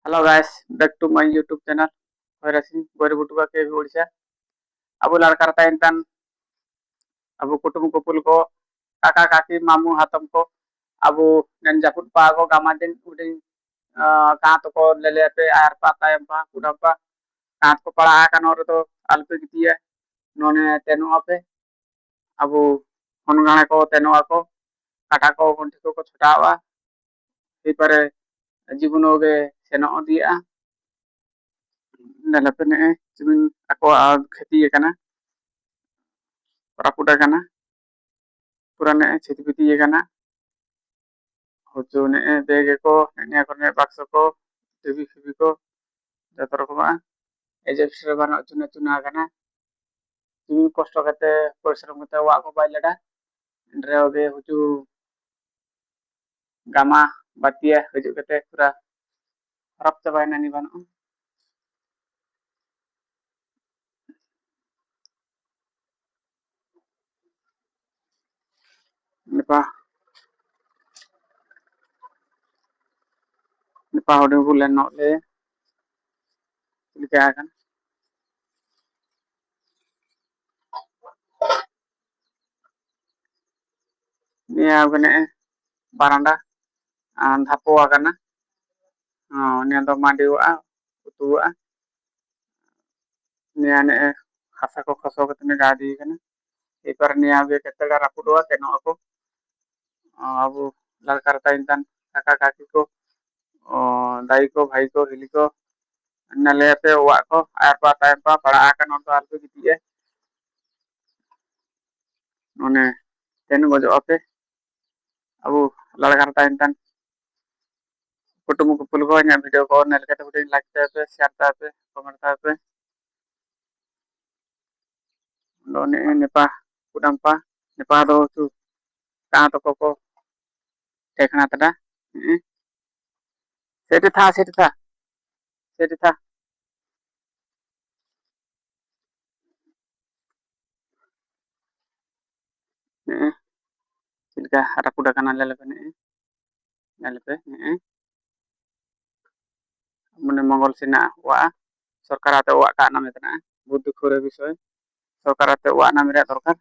Hello guys, back to my YouTube channel. Hoirasi Boributuba ke Odisha. Abu ladkar ta intan abu kutum kupul ko kakak kaki mamu hatam ko abu nenjaput pa ko gamadin udin kaat ko lele pe air pa tayam pa udam pa kaat ko pala akan or to alpe giti है none tenu ape abu honungane ko tenu ako kata ko konti ko chutawa ipare jibunoge seno dia nelape ne jimin ako kheti kana rapuda kana पुराने चितपिती ये kana hujune bege ko ne korne bakso ko tibi fibi ko joto rokoma এই যে ফিরে বানানোর জন্য চুনা গানা তুমি কষ্ট করতে পরিশ্রম করতে ওয়া ko বাইলেটা রে ওগে হুচু গামা বাতিয়া হুজু কতে পুরা খরাপ চাবাই না নি বানো nipa nipa hode bulen no le lika kan niya gane baranda dhapo agana niya do mandi wa utu wa niya ne hasa ko khaso katne gadi kana ipar niya ge ketela rapudwa teno ako abu lalkar ta intan kakak kaki ko दाई को भाई को हिली को नले पे वा को are पा टाइम पा पड़ा आकर नोट आर पे किती है उन्हें तेन गजो अपे अबु लड़का टाइम तन कुटुम को पुल को वीडियो को नल के तो लाइक पे शेयर पे कमेंट पे लोने नेपा कुडम्पा नेपा दो चु कहां तो को देखना तड़ा सेठी था चिलका रापुडा काना ले पे मने मंगल सिना वा सरकार आते वा का नाम इतना बुद्धि खोरे विषय सरकार आते वा नाम रे दरकार